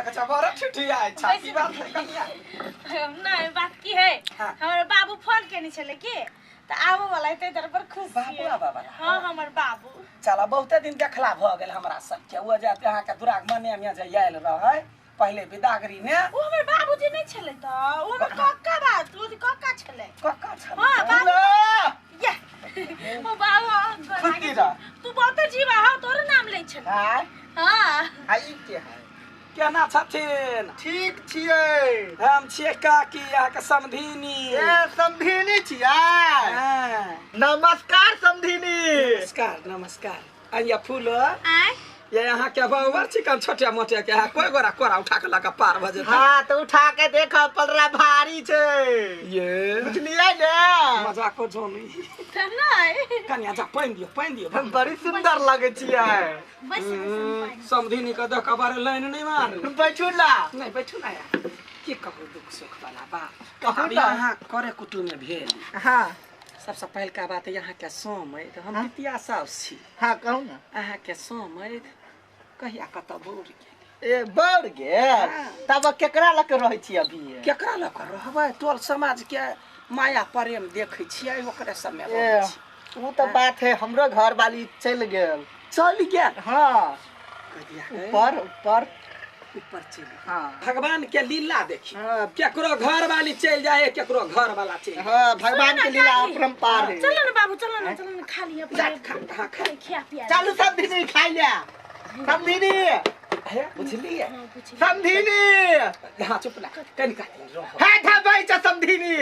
देख बड़ा ठिठिया है छाती बात है कनिया नहीं बात की है हाँ। हमारे बाबू फोन केनी छले की त आबो वाला है तेरे पर खुश बाबू आबा वाला हां हमर बाबू चला बहुते दिन देखला भ गेल हमरा सब के वो जाते अहाँ के दुराग मने में जे आयल रहे पहले विदागरी में ओ हमर बाबूजी नहीं छले त ओ हमर कक्का बात ओ कक्का छले कक्का छले हां बाबू या ओ बाबू खुदी रा तू बहुत जीवा हा तोर नाम ले छले हां हां आई के है केना छथिन ठीक छियै हम छियै काकी अहाँ के समधिनी ए समधिनी छियै हां नमस्कार समधिनी नमस्कार नमस्कार अइया फूलो आय ये यहाँ के बाबर चिकन छोटे मोटे के है कोई गोरा कोरा उठा के लगा पार भजे हाँ तो उठा के देखो पलरा भारी छे ये बुझलियै ने मजाक को जोनी त नहीं कन्या जा पाइन दियो हम बड़ी सुंदर लगे छियै बस समधिनी का देख बारे लाइन नहीं मार बैठू ना नहीं बैठू ना यार की कहू दुख सुख वाला बात कहू अब ना। यहाँ करे कुटुम में भेल हाँ सबसे पहल का बात है यहाँ के सोम है तो हम पितिया साउस छी हाँ कहू ना अहाँ के सोम है कहिया कत बोर ए बढ़ गेल तब केकरा लग रहे छी अभी केकरा लग रहबै टोल समाज के माया प्रेम देखे छियै ओकरे सब में ए वो तो बात है हमरो घर वाली चल गेल चल गेल हाँ कहिया ऊपर ऊपर ऊपर चल हाँ भगवान के लीला देखी हाँ केकरो घर वाली चल जाए केकरो घर वाला चल हाँ भगवान के लीला अपरंपार है चलो ना बाबू चलो ना खा लिया जा खा हाँ खा खिया पिया चलू समधिनी खाई ले समधिनी है बुझलिए समधिनी हाँ चुप ना कनि का है धबै छ समधिनी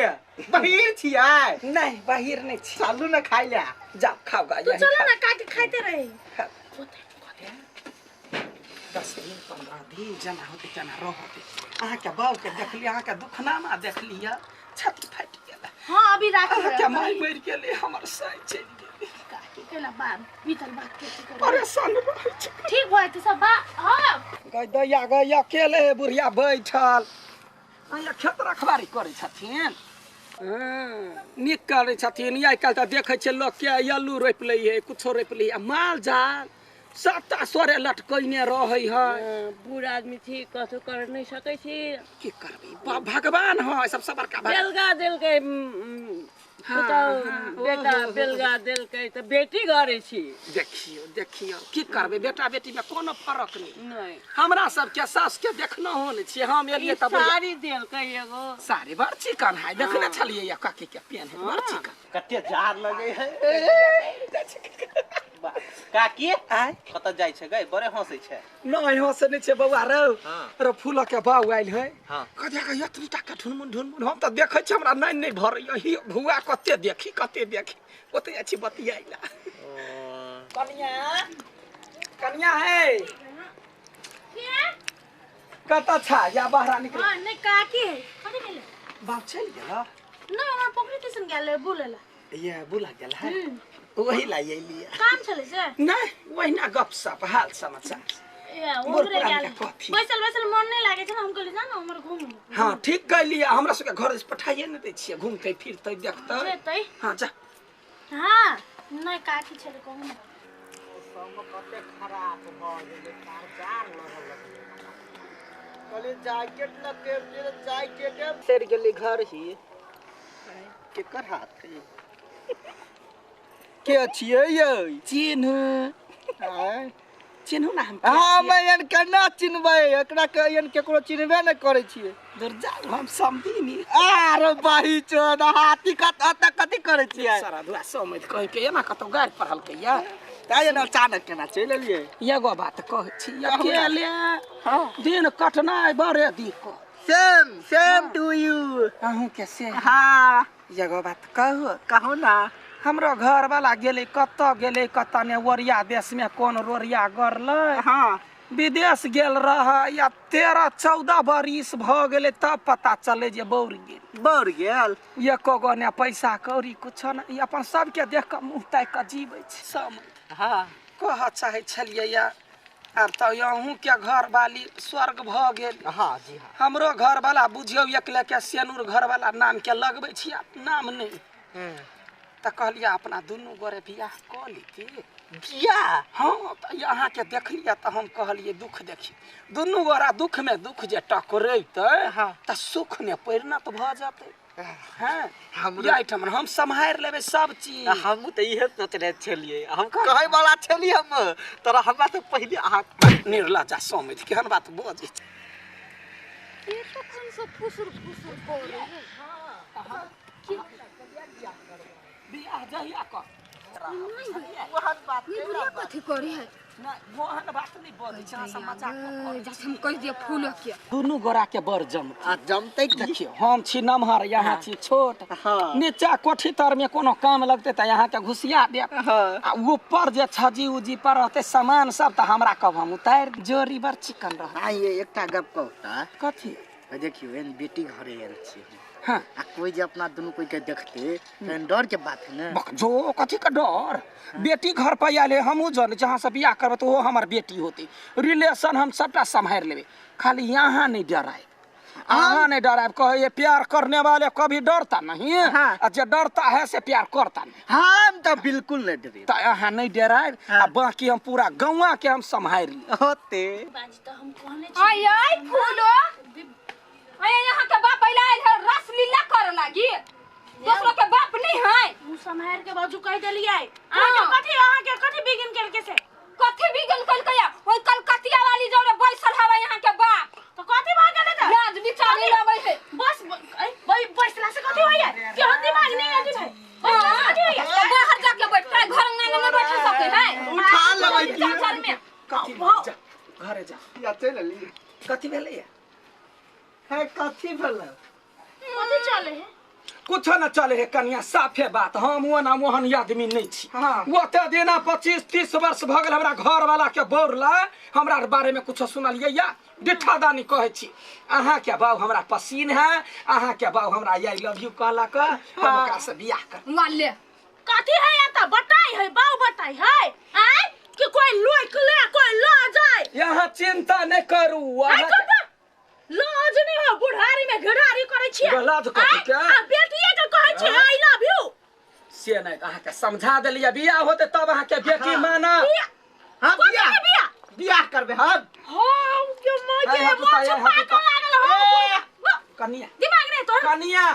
बहिर छियै नहीं बाहिर नहीं छी चलू ना खाई ले जा खाओ गा तू चलो ना काट के खाते रहे 10 दिन 15 दिन जना होते जना रहते अहाँ के बाऊ के देखली अहाँ के दुखनामा देखली छत फट गेल हां अभी राखी अहाँ के माई मर गेले हमर साई चल गेले काटी केला बात बीतल बात के परेशान रहै छी ठीक भए त सब हां गैया अकेले बुढ़िया बैठल अइया खेत रखवारी करे छथिन नीक करे छथिन आइ काल्हि तऽ देखै छियै लोक के आलू रोपि लै है कुछो रोपि लै है माल जाल सबटा सोरे लटकैने रहै है बूढ़ आदमी थी कथु कर नहीं सकै छी की करबै भगवान है सबसे बड़का बेलगा देल के बेटा बेलगा देल के त बेटी घरे छी देखियो की करबै बेटा बेटी में कोनो फर्क नहीं हमरा सब के सास के देखना हो ने छी हम एलिए तब साड़ी देल के एगो साड़ी बड़ चिकन है देखने छलिए या काकी के पेन है बड़ चिकन कते जार लगे है काकी आय कत जाय छै गई बड़े हंसै छै नहीं हंसे नहीं छे बउआ रो हाँ। रो फूल के बाऊ आइल है हाँ। कदे के यत्री टाका ढुनमुन हम त देखै छी हमरा नहीं भरैया ही भुआ कते देखी ओते अछि बतियाइला कन्या है कत छा या बाहर निकल हां नहीं काकी है कथि गेले बाप चल गेला नहीं हमरा पोखरी दिसन गेले बुलेला ये बुला गेल है वही लाई लिए काम चले से नहीं वही ना गपसप हाल समाचार ए ओकरे गेले बैसल मन नहीं लागे छ हम कहले जान हमर घूम हाँ ठीक कहलिए हमरा सबके घर से पठाइए न दै छियै घूमते फिरते देखते जेतै हाँ जा हां नहीं काकी छले कहू ना सब कते खराब भ गेलै जार लगल कहले जैकेट न के जैकेट सर गेली घर ही केकर हाथ है के छियै ये चिन्हू ना हम हां मैं एन केना चिन्हबै एकरा के एन केकरो चिन्हबे न करै छियै दुर्जा हम समधिनी अरे बाही चोद हाथी कथि करै छियै सारा दुआ समझ कह के एना कतो गाड़ पढ़ल के या ताय न अचानक केना चलि एलियै एगो बात कहै छी अकेले हां दिन कटनाय बड़े दिक्कत सेम टू यू अहूं के से हां एगो बात कहू ना हमरो घर वाला गेले कत ने ओरिया देश में कोन रोरिया गरलै हां विदेश गेल रह या 13-14 बरिस भ गेले तब पता चले जे बौर गेल एको गो ने पैसा कौड़ी कुछ न ई अपन सबके देख के मुंह ताक के जीवे छै सब हां कह चाहे छलिए या आब त अहूं के घर वाली स्वर्ग भ गेल हां जी हां हमरो घर वाला बुझियो एकले के सेनुर घर वाला नाम के लगबै छी नाम नहीं त कहलिया अपना दुनू गोरे बियाह क लीती बिया हाँ तो यहाँ के देख लिया तो हम कहलिए दुख देखी दुनू गोरा दुख में दुख जे टकरेते हाँ। तो सुख में परिणत भ जाते हैं हमरो एहिठाम हम सम्हारि लेबै सब चीज हम तो इहे सोचले छलिए हम कहे वाला छलिए हम तोरा हमरा से पहले अहाँ निर्लजा समित केहन बात बजै छै ये तो कौन सा फुसुर फुसुर बोल रहे हैं बियाह जहिया कर वहन बात ये बुढ़िया कथी करे है नहीं ओहन बात नहीं बजै छै अहाँ सब मजाक करै जैसे हम कह दिया फूल के दुनू गोरा के बड़ जम आ जमते देखियो हम छी नमहर यहाँ छी छोट हाँ नीचा कोठी तर में कोनो काम लगते त यहाँ के घुसिया देब हाँ आ ऊपर जे छजी उजी पर रहते सामान सब त हमरा कब हम उतार जोरी बड़ चिकन रह आ ये एकटा गप कहता कथी देखियो एन बेटी घरे आयल छी हाँ आ कोई जे अपना दुनू कोई के देखते तो डर के बात है ना बक जो कथी का डर बेटी घर पर आले हमहू जन जहाँ से बियाह करब तो वो हमार बेटी होती रिलेशन हम सबटा संभाल लेबे खाली यहाँ नहीं डराए यहाँ नहीं डराए कहे ये प्यार करने वाले कभी डरता नहीं हाँ। और जो डरता है से प्यार करता नहीं हम तो बिल्कुल नहीं डरे तो यहाँ नहीं डराए हाँ। बाकी हम पूरा गौवा के हम संभाल ली होते बाजी तो हम कहने आई आई फूलो आई यहाँ के बाप पहले आयल है रस लीला कर लागी दूसरों के बाप नहीं है मुंह संभाल के बाजू कह देलिए आहा के कथी बिगिन करके से कथी बिगन कल कया ओई कलकतिया वाली जोरे बैसल हवा यहाँ के बाप तो कथी भाग गेले त लाज बिचारी लगे है बस भाई बैसला से कथी होइए के दिमाग नहीं है जी भाई तो बाहर जाके बैठता है घर में नहीं बैठ सके है उठा लेबै घर में कथी जा घरे जा या चल ली कथी भेलै है कथी भेल कथी चले है कुछ न चले है कनिया साफे बात हम वो ना मोहन आदमी नहीं छी हाँ। वो ते देना 25-30 वर्ष भ गेल हमरा घर वाला के बोरला हमरा बारे में कुछ सुनलिए या डिठादानी कहे छी अहाँ के बाऊ हमरा पसीन है अहाँ के बाऊ हमरा आई लव यू कहला का हम ओकरा से बियाह कर वाले कथी है या त बताई है बाऊ बताई है आय कि कोई लोक ले कोई ला जाए यहाँ चिंता नहीं करू आय अहाँ कर लाज नहीं हो बुढ़ारी में घड़ारी करे छी लाज कथी के? आ बेटिए के कहे छी आई लव यू से नहीं अहाँ के समझा देलिए बियाह होते तब अहाँ के बेटी माना हम बिया बियाह करबे हम हम के मां हाय, के हाथ उठाइए, मोछ हाथ पाकल लागल हो कनिया दिमाग नहीं तो कनिया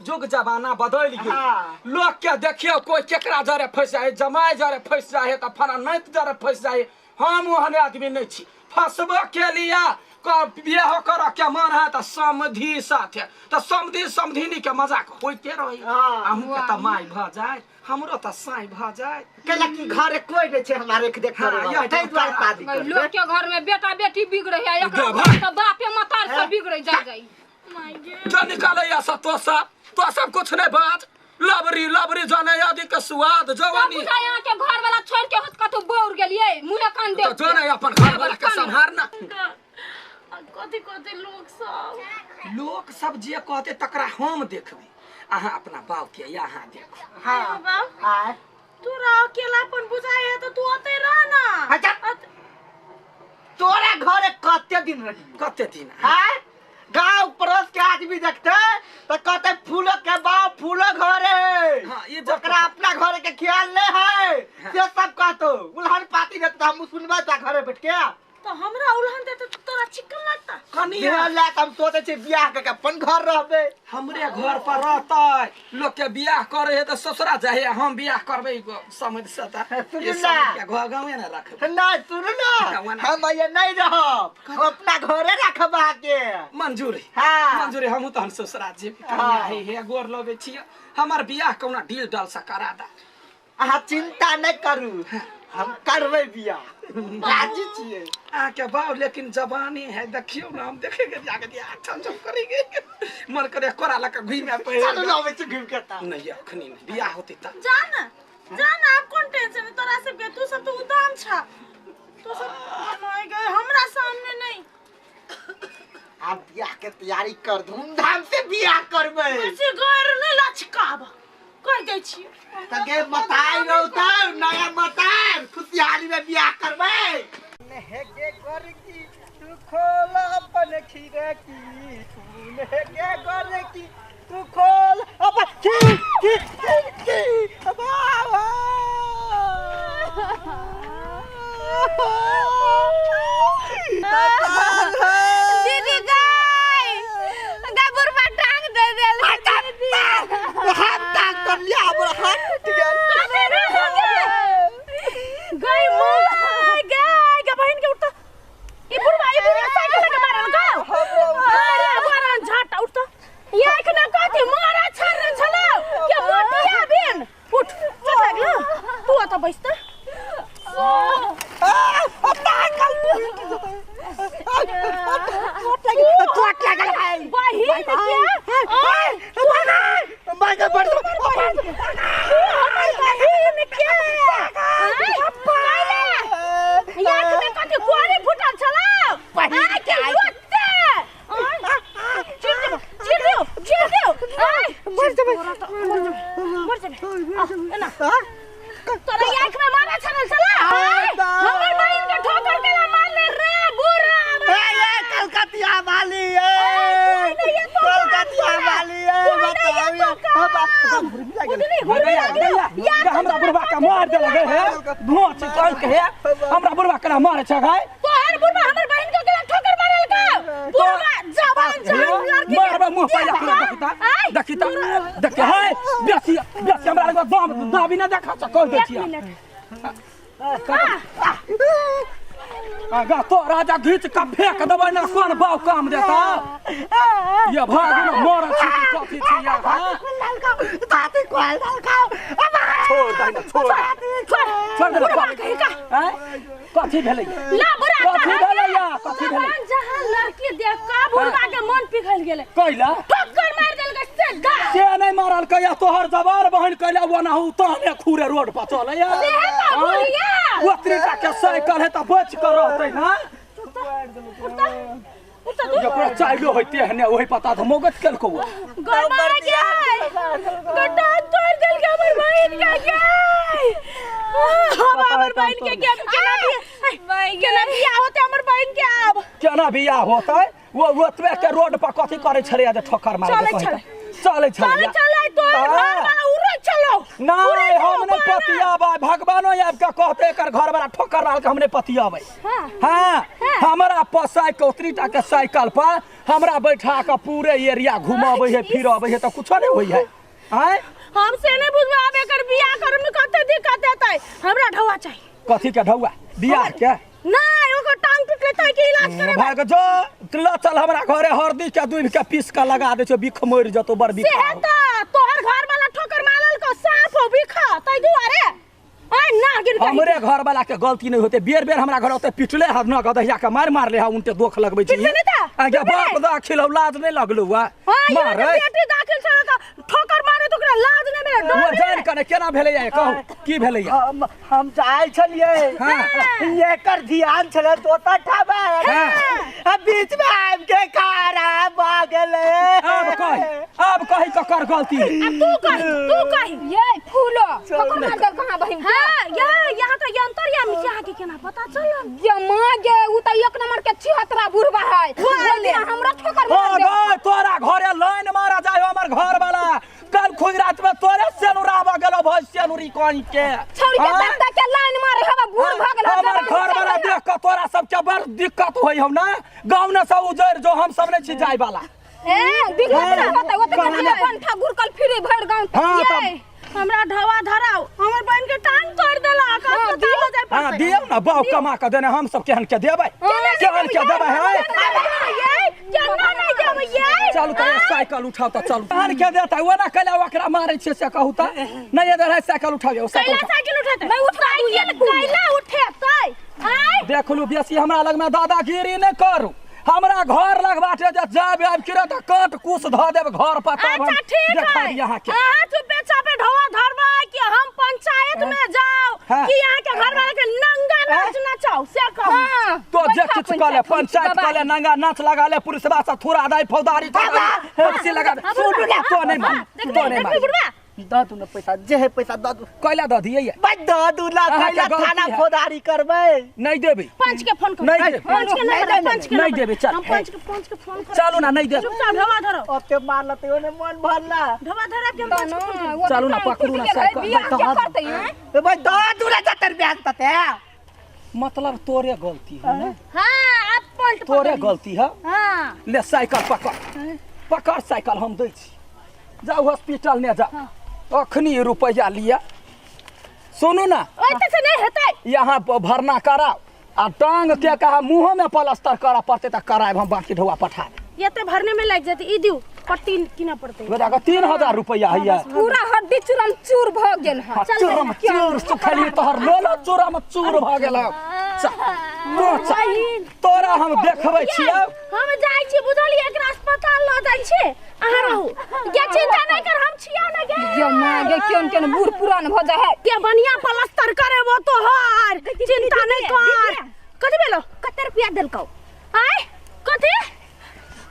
जुग जमाना बदल गेल हाँ। लोग के देखियो कोई केकरा जरे फंस जाए जमाए जरे फंस जाए तो फना नैत जरे फंस जाए हम ओहन आदमी नहीं छी फंसबो के लिया बियाह कर के मन है तो समधी साथे तो समधिनी के मजाक होते रही हाँ। हमहू के तो माई भ जाए हमरो तो साई भ जाए केला की घरे कोई नहीं छे हमारे के देख हाँ, करे यह तै द्वारा शादी कर लोग के घर में बेटा बेटी बिगड़े है एक दे तो बापे मतार से बिगड़े जा जाई माय जो निकाले या सब तो सब कुछ नहीं बात लबरी लबरी जाने आदि के स्वाद जवानी बुझा यहाँ के घर वाला छोड़ के होत कतौ बोर गेलिए मुंह कान तो देख जो नहीं अपन घर वाला के संभारना कथी कथी लोग सब जे कहते तकरा हम देखबे अहाँ अपना बाप के यहाँ देखो हां बाप हां तोरा अकेलापन बुझाए है तो तू ओते रह ना अच्छा तोरा घरे कते दिन रही कते दिन हां गांव पड़ोस के आदमी देखते तो कहते फूलो के बाप फूलो घरे हाँ, ये ओकरा अपना घरे के ख्याल नहीं है से सब कहतो उल्हन पाती देते हम सुनबे ता घरे बैठ के तो हमरा उल्हन दे तो तोरा चिकन लगता कनिया बियाह ला हम सोचे छे बियाह के अपन घर रहबे हमरे घर पर रहते लोग के बियाह करे है तो ससुरा जाए हम बियाह करबे समझ सता सुन ये ना। समझ के घर गाँव ना रखबे ना सुन ना हम ये नहीं रहब हम अपना घरे रखबा के मंजूर है हाँ। मंजूर है हमहू तो हम ससुरा जी हाँ। हे गोर लगे छियै हमर बियाह कौना डील डाल सा करा दा अहाँ चिंता नहीं करू हम करबे बियाह राजी छिए आके बाऊ लेकिन जवानी है देखियो ना हम देखेंगे जाके दिया ठम ठम करेंगे मन करे कोरा लगा घुमे पे चलो लावे से घूम के ता नहीं अखनी नहीं बियाह होती त जान आप कौन टेंशन है तोरा सब के तू सब तो उदाम छा तू सब माय गए हमरा सामने नहीं आप बियाह के तैयारी कर धूमधाम से बियाह करबे ऐसे घर नहीं लचकाब कह दे छी तगे बताई रहता नया मतार खुशहाली में बियाह करबे नेगे कर की तू खोल अपन खीरे की तू नेगे कर की तू खोल अपन की मर जबे मर जा ना तोरा आंख में मारा छल चला हमर बहन के ठोकर के मार ले रे बुरा ए कलकतिया वाली कलकतिया वाली हमरा बुढ़वा के मार दे लगे है भोच चल के हमरा बुढ़वा के मारे छ गाय तोहर बुढ़वा हमर बहन के ठोकर मारल का बुढ़वा जवान जान लड़की मारबा मुंह पे देखी है बेसी हमरा लगे दाबी ना देखा छ कह देतिया आगा तो राजा घीच का फेंक देबै ना कोन बाव काम देता ये भाग ना मोरा छुटी कथी छिया हां ताती कोल ललका छोड़ दे ना छोड़ दे हैं कथी भेलै ला बुरा कथी भेलै या कथी भेलै जहां लड़की देख का बुढ़वा के मन पिघल गेले कैला ठोकर मार देलकै से गा से नहीं मारल कया तोहर जवार बहन कैला वना हु ताने खूरे रोड पर चले या ओतरी का के साइकिल है त बच कर रहतै ना जकरा चाहिए होइते हने ओही पता त मोगत केल को गड़बड़ गया गड्ढा तोड़ देल के हमर बहन का हमर बहन के केना बियाह होते हमर बहन के अब केना बियाह होतै वो ओतबे के रोड पर कथी करे छरे जे ठोकर मार दे चले चले तो घर वाला उड़ चलो नहीं हमने पतियाबा भगवानो आब के कहते एकर घर वाला ठोकर डाल के हमने पतियाबे हां हमरा पसाई के उतरीटा के साइकिल पर हमरा बैठा के पूरे एरिया घुमावे है फिरावे है त कुछ नहीं होई है हैं हमसे नहीं बुझबा आब एकर बियाह करे में कते दिक्कत हेतै हमरा ढौआ चाहिए कथी के ढौआ बियाह के नहीं ओकर टांग टूटले त के इलाज करे भाग जो चल हमरा घरे हरदी के दूध के पीस के लगा दे छो बिख मोर जतो बर बिख से त तोहर घर वाला ठोकर मारल को साफ हो बिखा तै दुआरे ओए ना गिर गई हमरे घर वाला के गलती नहीं होते बेर बेर हमरा घर होते पिटले हर न गदहिया के मार ले हा उनते दोख लगबै छी आगे बाप दाखिल लाज नहीं लगलो वा मार बेटी दाखिल छ त ठोकर मारे तो ओकरा लाज नहीं मिले वो जान कने केना भेलै या कहू की भेलै या हम जाय छलिए एकर ध्यान छले तोता ठाबा अब बीच में आब के खारा भ गेले अब कहि ककर गलती तू कही ये फूलो ककर मार कहां बहिन हां ये यहां तो यंत्र या मिसिया के केना पता चलल ये मां गे उ त एक नंबर के छिहत्तरा बुढ़वा है बोले हमरा ठोकर मार दे गय तोरा घरे लाइन मारा जाय हमर घर वाला कल खुद रात में तोरे सेनुरावा गेलो भई सेनुरी कोन के छोड़ के दंदा के लाइन मारे हवा बूढ़ भ गेल हमर घर वाला देख के तोरा सब के बड़ दिक्कत होई हम ना गांव न से उजर जो हम सब नहीं छी जाय वाला दिक्कत ना होता ओते पंठा गुरकल फिरे भर गांव ये हमरा ढवा धराओ हमर बहन के टांग तोड़ देला अस्पताल ले जाय हां दियौ ना बाऊ कमा के देने हम सब केहन के देबै केहन के देबै है ये केना नहीं देबै ये चलू त साइकिल उठाओ त चलू केहन के देता वो ना कला ओकरा मारै छै से कहू त नहीं इधर है साइकिल उठाओ साइकिल उठाते नहीं उठा कैला उठेतै आय देखलू बेसी हमरा लग में दादागिरी नहीं करू हमरा घर लग बाटे जे जाब आब किरे त काट कुछ ध देब घर पर तब हम देखा यहां के चुपे चापे ढवा धरबा कि हम पंचायत में जाओ कि यहां के घर वाले के नंगा नाच नचाओ से कहो तो जे किछ कले पंचायत कले नंगा नाच लगा ले पुलिस बा से थोड़ा दाई फौदारी हेसी लगा तो नहीं मान दादू ने पैसा जे है पैसा दादू कैला द दिए भाई दादू ला कैला थाना फौदारी करबै नहीं देबे पंच के फोन कर नहीं दे पंच के नहीं देबे चल हम पंच के फोन कर चलू ना नहीं दे चुपचाप ढवा धरो ओते मार लते ओने मन भरला ढवा धरा के पंच चलू ना पकड़ू ना साइकिल क्या करते हैं भाई दादू रे जतर ब्याज तते मतलब तोरे गलती है ना हां अब पलट तोरे गलती है हां ले साइकिल पकड़ साइकिल हम दै छी जाओ हॉस्पिटल ने जा अखनी रुपया लिया सुनू ना ओते से नहीं हेतै यहाँ भरना कराओ आ टांग के कहा मुंह में प्लास्टर करा पड़ते त कराए हम बाकी ढवा पठा ये तो भरने में लग जाते ई दियो पट्टी किना पड़ते बेटा का 3000 रुपया है पूरा हड्डी चूरम चूर भ गेल है चूरम चूर सुखली तोहर लोलो चूरम चूर भ गेल तोरा हम देखबै छियै हम जाय छी बुझलिए एकरा अस्पताल ल जाय छी अहाँ रहू के चिंता नहीं कर हम छिया ना गे ये मां गे केन बूढ़ पुरान भ जा है के बढ़िया प्लास्टर करे वो तो हर चिंता नहीं कर कथि भेलो कते रुपया देलकौ आय कथि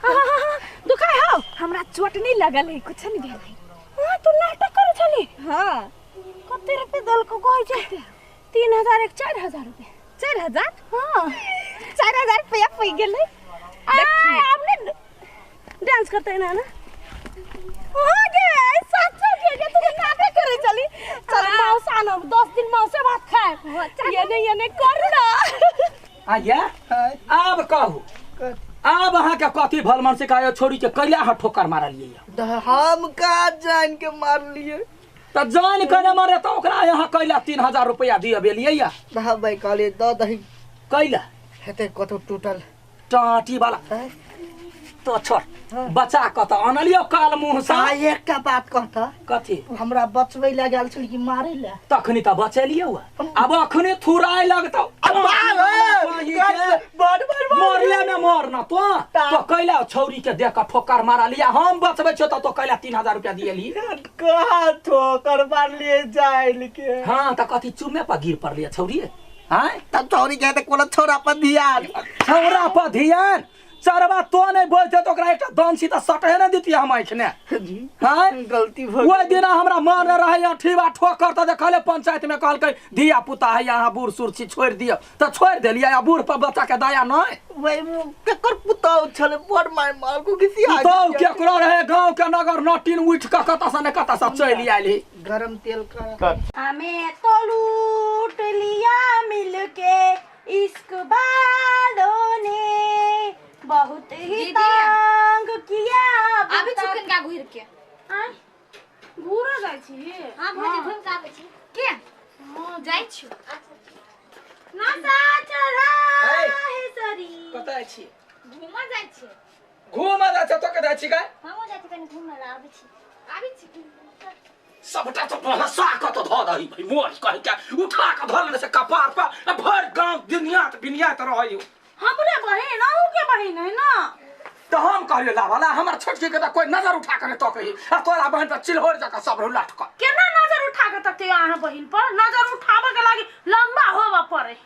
दुखाय हो हमरा चोट नहीं लगल है कुछ नहीं भेल है हां तू नाटक करे छली हां कते रुपए दल को कहै छै 3000 एक 4000 रुपए 4000 हां 4000 रुपया पई गेलै देखिए आपने डांस करते हैं ना हो गे सच के तू नाटक करे चली चल मौसा आनो 10 दिन मौसे भात खाए ये नहीं कर ना आया अब कहू अब अहाँ के कथी भल मन से कहे छोड़ी के कैला हाथ ठोकर मारलिए हम का जान के मार लिए त जान के न मारे त ओकरा यहाँ कैला 3000 रुपया दिए बेलिए या भाई कहले द दही कैला हेते कतो टूटल टाटी वाला तो छोड़ बचा क त अनलियो काल मुंह सा एकटा बात कहता कथी हमरा बचबै ला गेल छली कि मारे ला तखनी त बचेलियो अब अखनी थुराय लगतौ मरले में मरना तो कैला छौरी के देख के ठोकर मारा लिया हम बचबै छ त तो कैला 3000 रुपया दिएली कहा ठोकर मार लिए जाइल के हां त कथी चुमे पर गिर पड़लिए छौरी हां तब छौरी के त कोनो छोरा पर ध्यान छौरा पर ध्यान चरवा तो नहीं बोलते तो ओकरा एकटा दंसी त सटहे न दितिया हम आइखने हां गलती भ ओइ दिन हमरा मन रहे अठीबा ठोकर त देखले पंचायत में कहलकै धिया पुता है यहाँ बूढ़ सुर छी छोड़ दियो त छोड़ देलिया या बूढ़ पर बच्चा के दया नहीं वही केकर पुताउ छले बड़ मार मार को किसी आ तो केकरो रहे गांव के नगर नटीन उठ के कता से ने कता से चली आइली गरम तेल का हमें तो लूट लिया मिलके इश्क वालों ने बहुत ही तंग किया अभी चिकन का घुर के आय घुरा जाय छी हां भौजी घुम के आबै छी के हां जाय छी ना सा चढ़ा है सरी कता छी घुमा जाय छी घुमा जा त के जाय छी का हम जाय छी कनी घुम ला आबै छी सबटा तो हंसा के तो ध दही भाई मोर कह के उठा के धरने से कपार पर भर गांव दुनिया त रहई हमरे बहिन आहू के बहिन है ना तो हम कहलिए ला वाला हमर छोटकी के त कोई नजर उठा के तो कही आ तोरा बहन पर चिल्होर जका सब लाट कर केना नजर उठा के तकते अहाँ बहिन पर नजर उठावे के लागी लंबा होवा पड़े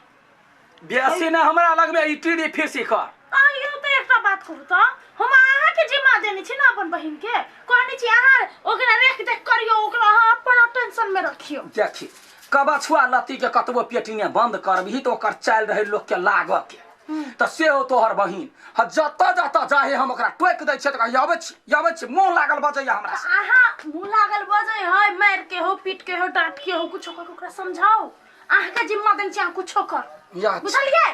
बेसी ने हमरा लग में ईटीडी फिरसी कर आ यो त एकटा बात कहू त हम अहाँ के जिम्मा देने छी ना अपन बहिन के कहनी छी अहाँ ओकरा रेख देख करियो ओकरा अहाँ अपन टेंशन में रखियो देखी कबा छुआ लती के कतबो पेटिने बंद करबही तो ओकर चाल रहे लोग के लाग के त से हो तोहर बहिन ह जत्ता जत्ता जाहे हम ओकरा टोक दै छै त याबे छी मुंह लागल बजैया हमरा से अहाँ मुंह लागल बजै है मार के हो पीट के हो डांट के हो कुछ कर ओकरा समझाओ अहाँ के जिम्मा देन छी कुछ कर बुझलिए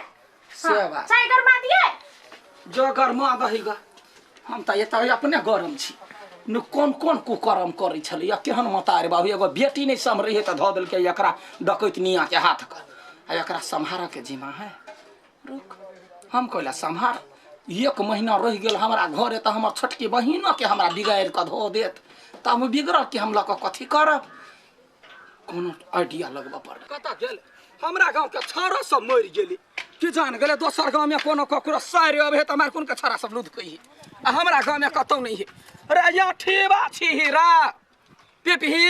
से बात चाय गरमा दिए जो गरमा दही ग हम त एता अपने गरम छी न कोन कोन कुकर्म करै छलै या केहन मतार बाबू एगो बेटी नहीं समरही त ध देलकै एकरा डकैतनिया के हाथ कर आ एकरा संहार के जिम्मा है रुक हम कहला संहार 1 महीना रह गेल हमरा घरे त हमर छोटकी बहिन के हमरा बिगाड़ के धो देत त हम बिगड़ के हम लक कथी करब कोनो आइडिया लगबा पड़ कता गेल हमरा गांव के छारा सब मर गेली कि जान गेले दोसर गांव में कोनो ककरो सारे अबे त मार कोन के छारा सब लूट कही आ हमरा गांव में कतौ नहीं है रे या ठीबा छी हीरा पिपही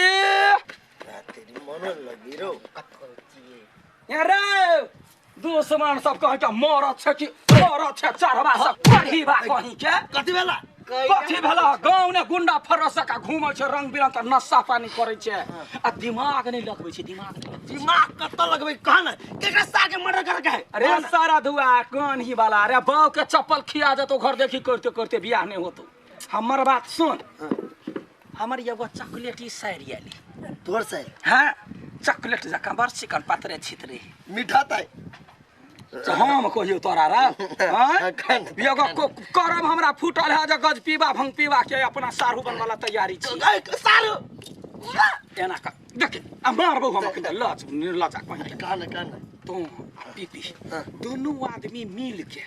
तेरी मनो लगी रो कत करती या रे दुश्मन सब कह के मरत छ कि मरत छ चढ़वा सब पढ़ी बा कहीं के कथि भेला कथी भेला गांव ने गुंडा फरस का घूमै छ रंग बिरंग के नशा पानी करै छ आ दिमाग नहीं लगबै छ दिमाग कत लगबै कहां न केकरा सार के मर्डर कर के है अरे सारा धुआ कौन ही वाला अरे बाव के चप्पल खिया जतो घर देखी करते करते बियाह नहीं होतो हमर बात सुन हमर एगो चॉकलेटी साड़ी आली तोर से हां चॉकलेट जका बड़ चिकन पातरे छितरे मीठा ताई तो हम कहियो तोरा रा हां एगो करम हमरा फूटल है जे गज पीबा भंग पीबा के अपना सारू बन वाला तैयारी छी सारू एना का देख आ मारबो हम के लज निर्लजा कहि कान तो पीपी दोनों आदमी मिल के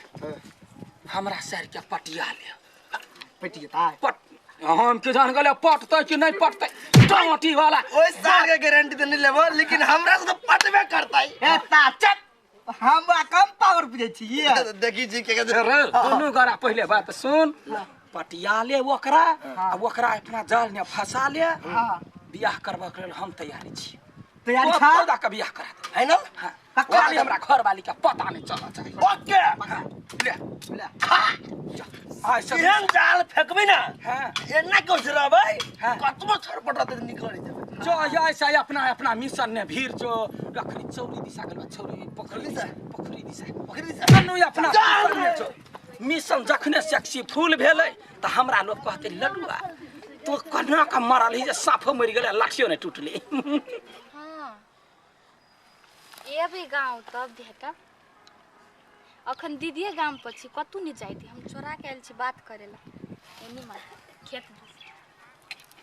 हमरा सर के पटिया ले पटिया पट हम के जान गले पटतै कि नहीं पटतै टाटी वाला ओए सार के गारंटी तो नहीं लेबो लेकिन हमरा से तो पटबे करतै ए ताचत हम कम पावर पे छी ये देखी जी के दोनों गरा पहले बात सुन पटिया ले ओकरा आ ओकरा अपना जाल में फंसा ले बियाह करबा के हम तैयारी छी तैयारी था तो का बियाह करा दे है ना हां खाली हमरा घर वाली का पता नहीं चला चाहिए ओके ले ले आ सब केहन जाल फेंकबे ना हां एना क्यों जराबै हाँ। कतबो छरपटा ते निकल जाबे जो ऐसा अपना अपना मिशन ने भीड़ जो रखनी चौरी दिशा गल छोरी पोखरी दिशा कनु अपना मिशन ने जो मिशन जखने सक्सेसफुल भेलै त हमरा लोग कहते लडुआ तो कन्ना का मारल ही जे साफो मरि गेलै लाठियो ने टूटले हाँ ये भी गाँव तब देता अखन दीदिए गाम पछि कतू नहीं जाती हम चोरा के आयल छी बात करेला एनी मार खेत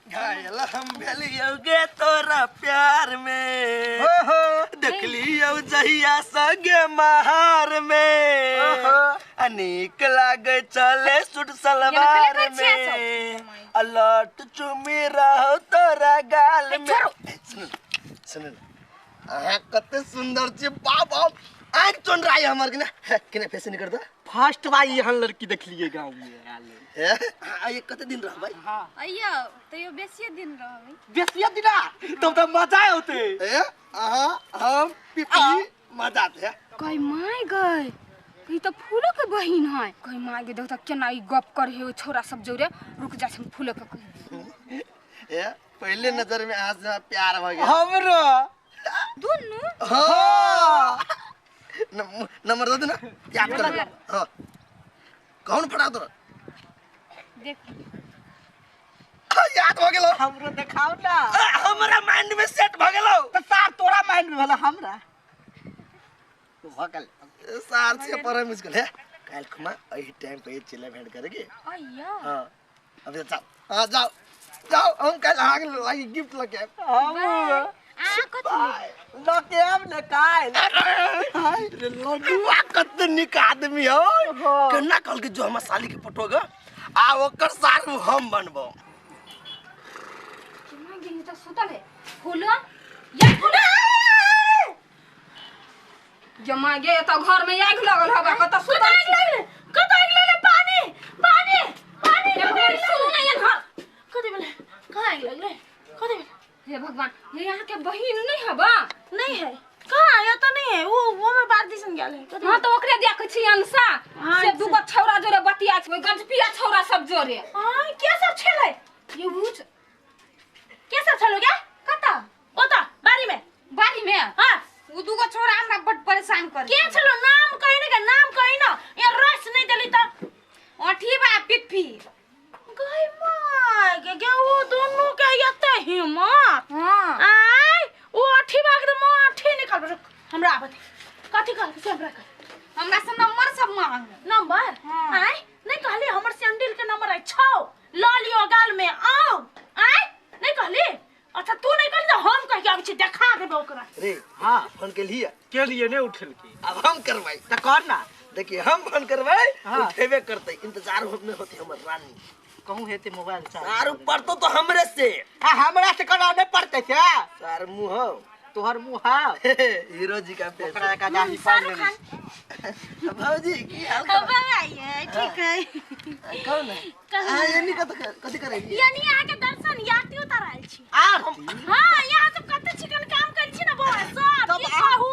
घायल हम भेलियोगे तोरा प्यार में देखलियो जहिया सगे महार में अनेक लागे चले सुट सलवार में अलट चुमी रहो तोरा गाल में सुन कते सुंदर छी बाबा आंख चोन रहा है हमर के ना फैशन कर दो फर्स्ट बार यहाँ लड़की देख लिए गांव में है ये कते दिन रह भाई हां अయ్యా तो यो बेसिए दिन रहबी बेसिया दिना तब तो मजा होते है हम पिपी मजा आते कई माय गए ई तो फूलो के बहिन है कई माय गे देख त केना ई गप कर हे छोरा सब जोरे रुक जा हम फूलो के कहि है पहले नजर में आज प्यार हो गया हमरो दुनु हां नंबर दे ना याद कर हां कौन पड़ा तो देख याद हो गेलो हमरो देखाओ ना हमरा माइंड में सेट भ गेलो त सार तोरा माइंड में होला हमरा तो भकल सार से पर मुश्किल है काल खुमा एही टाइम पे चिल्ला भेंट करेंगे अయ్యా हां अबे जाओ हां जाओ जाओ हम कल आगे लागी गिफ्ट लेके हम आ कथी लके हम ने काल रे लडुआ कत निक आदमी हो केना कल के जो हम साली के पटोगा आ ओकर सार हम बनबो केना गे त सुतल है फूलो या फूलो जमा गे त घर में आग लगल हबा कत सुतल कत आग लगले पानी पानी पानी सुनो ना ये घर कथी बोले कहाँ आग लगले कथी बोले हे भगवान ये यहाँ के बहिन नहीं हबा नहीं है कहाँ ये तो नहीं है वो में बात दिसन गेल है कथी हां तो ओकरे देख छी अंसा हाँ, से दुगो छौरा जोरे बतिया छै गंजपिया छौरा सब जोरे हां के सब छले ये बुझ के सब छलो क्या कता ओता बारी में बारी में हां वो दुगो छौरा हमरा बड परेशान कर के छलो नाम कहिने के नाम कहिनो ये रस नहीं देली त ओठी बा पिप्पी गई मां के वो दोनों के यते हिम्मत हां आय वो अठी बाग त म अठी निकाल हमरा आबत कथी कहल के हमरा हमरा से नंबर सब मांग नंबर हाँ। आय नहीं कहली हमर सैंडल के नंबर है 6 ला लियो गाल में आओ आय नहीं कहली अच्छा तू नहीं कहली तो हम कह के आब छी देखा देबो ओकरा रे हां फोन के लिए ने उठल की अब हम करवाई त कर ना देखिए हम फोन करवाई उठेबे करते इंतजार होने होती हमर रानी कहूं हेते मोबाइल चार्ज सार ऊपर तो हमरे से हमरा से कराने पड़ते छे सार मुंह तोहर मुंह हा हीरो जी का पैसा ओकरा का गाड़ी पार ले भौजी की हाल अब आइए ठीक है कौन है ये नहीं कथि करे यानी यहाँ के दर्शन यात्री उतार आयल छी आ हां यहाँ सब कते चिकन काम करै छी ना बौआ सब की कहू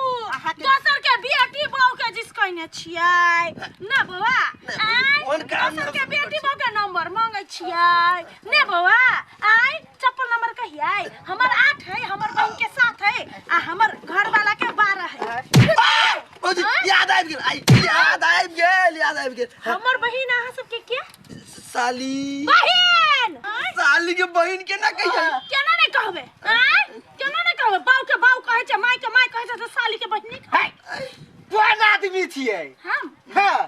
दोसर के बेटी बहू के जिस कहने छियै ना बौआ कोन काम दोसर के बेटी बहू के नंबर मांगे छियै ने बौआ आय चप्पल नंबर कहियै हमर 8 है हमर बहन के 7 है आ हमर घर वाला के 12 है भौजी याद आबि गेल हमर बहिन अहाँ सबके के साली बहिन साली के बहिन के ना कहिए केना नहीं कहबे आय केना नहीं कहबे बाऊ के बाऊ कहै छै माय के माय कहै छै तो साली के बहिन नहीं कहै कोन आदमी छियै हम हां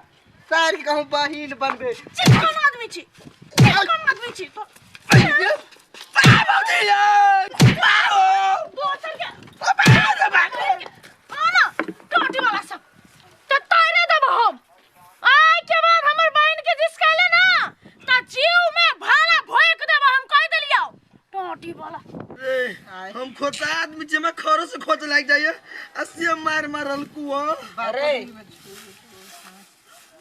सार के कहूं बहिन बनबे चिकन आदमी छी चिकन आदमी छी तो भौजी दोसर के आना टोटी वाला सब तो तोरे देबो हम आय के बाद हमर बहिन के जिस कहले ना त जीव में भाला भोक देबो हम कह देलियो टोटी वाला हम खोता आदमी जे में खरो से खोच लाग जाइए असिया मार मारल कुओ अरे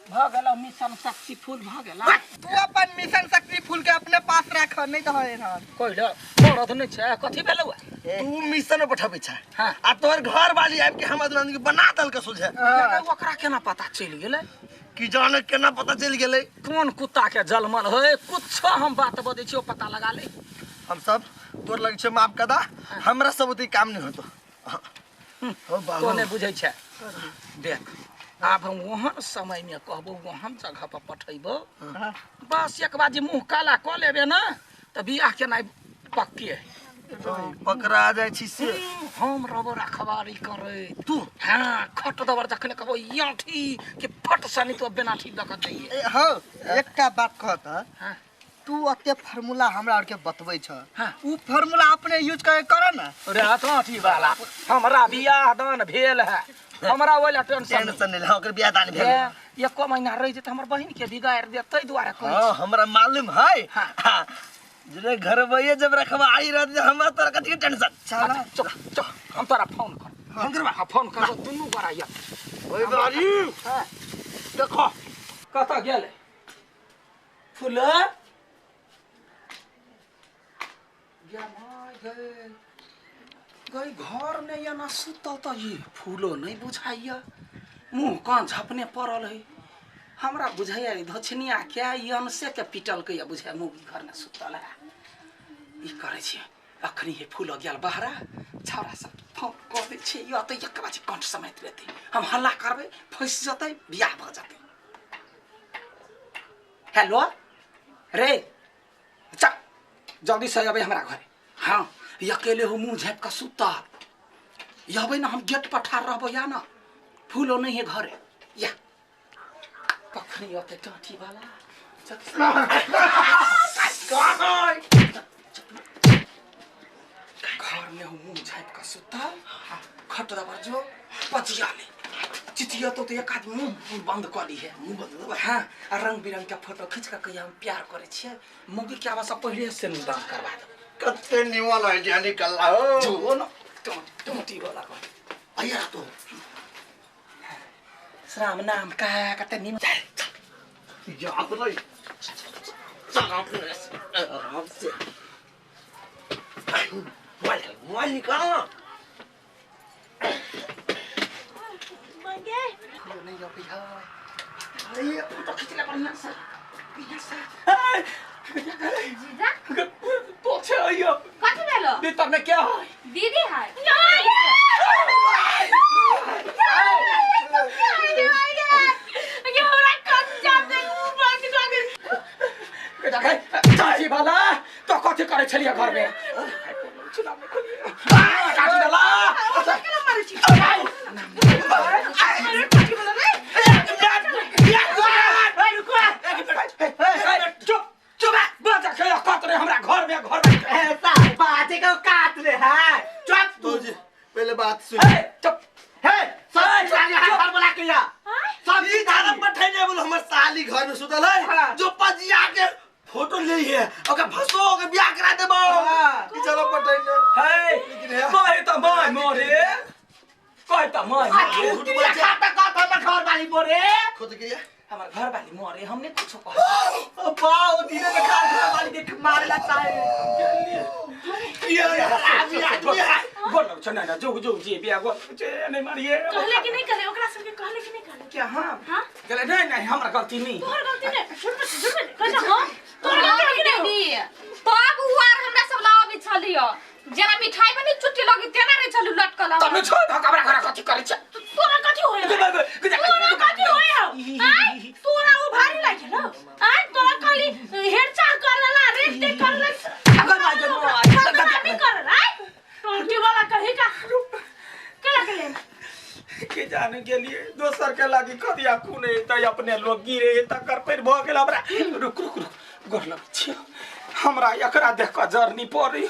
भ गेल मिशन शक्ति फूल भ गेल तू अपन मिशन शक्ति फूल के अपने पास रख नहीं तो है ना कइले मरद नै छ कथि भेलौ तू मिशन में पठाबे छ हां आ तोहर घर वाली आब के हमर दुल्हन के बना दल के सोझे ओकरा केना पता चलि गेलै कि जाने केना पता चल गेलै कोन कुत्ता के जलमल होय कुछ हम बात बदै छियो पता लगा ले हम सब तोर लग छे माफ कदा हमरा सब ओते काम नहीं होतो हो बाबू कोने बुझै छै देख आब हम वहाँ समय में कहबो वहाँ जगह पर पठैबो बस एक बार जे मुंह काला क लेबे ना त बियाह केनाइ पक्के पकड़ा जाय छी से हम रबो रखवारी करे तू हाँ खट दबर जखने कहबो याठी के फट सनी तो बेनाठी दक दैए हो एकटा बात कहता हां तू अते फार्मूला हमरा और के बतबै छ हाँ। उ फार्मूला अपने यूज कर ना अरे अथी वाला हमरा बियाह दान भेल है हमरा वाला टेंशन टेंशन नहीं ओकर बियाह दान भेल एको महीना रह जेत हमर बहिन के बिगाड़ दे तै दुआरे कहै हां हमरा मालूम है हाँ। जे घर भइए जब रखवाई रहत हमरा तोरा कथि टेंशन चल चल चल हम तोरा फोन कर हम करबा फोन कर दुनू गोरा या ओए बाजी देखो कत गेले फूल या माय गई घर में या ना सुतल त ये फूलो नहीं बुझाइया मुंह कान झपने पड़ल है हमरा बुझाइया धछनिया क्या यन से के पिटल के या बुझाइ मुंह घर में सुतल है ई करे छी अखनी हे फूल गेल बहरा छौरा सब फोन कर दे छी या त एक बाजी कंठ समेत रहते हम हल्ला करबे फंस जतै बियाह भ जतै हेलो रे चल जल्दी से अबे हमरा घरे हाँ ये अकेले हो मुंह झाँप का सुता यबे ना हम गेट पर ठाड़ रहबो या ना फूलो नहीं है घरे या कखनी अते टाटी वाला घर में हो मुंह झाँप का सुता खट दबा जो पजिया ले चितिया तो एक आदमी मुंह बंद कर दी है मुंह बंद हाँ रंग बिरंग का फोटो खींच कर कहिया हम प्यार करे छिए मुगी के आवाज पहले से मुंह बंद करवा दो कते निवाला आइडिया निकलला हो जो न टोटी वाला को आया तो श्राम नाम का कते निम याद नहीं आराम से मोबाइल निकाल मंगे नहीं हो पिया अरे फोटो खींच ले बढ़िया से जीजा तो छे आइयो कथि भेलो दी तब में क्या है दीदी है चाची वाला तो कथि करे छलिया घर में चुनाव में खोलिए चाची वाला केला मारै छी चुप चुप बाजा के कत रे हमरा घर में ऐसा बाते को काट ले है चुप तो जी पहले बात सुन चुप है सब जाने फार्मूला किया सब ई धारा पठैने बोल हमर साली घर में सुतल है जो पजिया के फोटो ले है ओके फसो के बियाह करा देबो ई चलो पठैने है कहे त माय मोरे कहे त माय मोरे खाता खाता में घर वाली बोरे खुद के हमार घर वाली मोरे हमने कुछ कहा बाओ धीरे से खा घर वाली देख मारे लगता है बोलो छ ना जो जो जी बिया गो जे नहीं मारिए कहले कि नहीं कहले ओकरा सबके कहले कि नहीं कहले क्या हां हां गले नहीं नहीं हमरा गलती नहीं तोहर गलती नहीं झूठ कहजा हां तोहर गलती है कि नहीं दीदी तब हुआर हमरा सब लाबे छलियो जेना मिठाई बनी चुट्टी लगी तेना रे छलु लटकल तब छोड़ हमरा घर कथि करे छ तोरा कथि होय तोरा कथि होय हां तोरा उ भारी लागे न हां तोरा खाली हेरचाह करला रेट टेक करला अगर माय जनो नहीं कर हां टोटी वाला कहे का केला केले के जाने के लिए दोसर के लागी कदिया कुने त अपने लोग गिरे त कर पर भ गेल हमरा रुक रुक रुक गोर लग छ हमरा एकरा देख के जर्नी पड़ी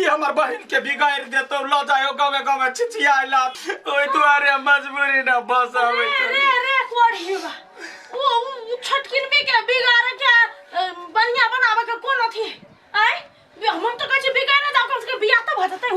ई हमर बहिन के बिगाड़ देतो ल जायो गावे गावे चिचियाइला ओइ दुआरे मजबूरी न बस आवे रे कोड़ी बा ओ छटकिन में के बिगाड़ के बढ़िया बनावे के कोन अथी आय हम तो कह छी बिगाड़ ना जाओ के बियाह तो भ जते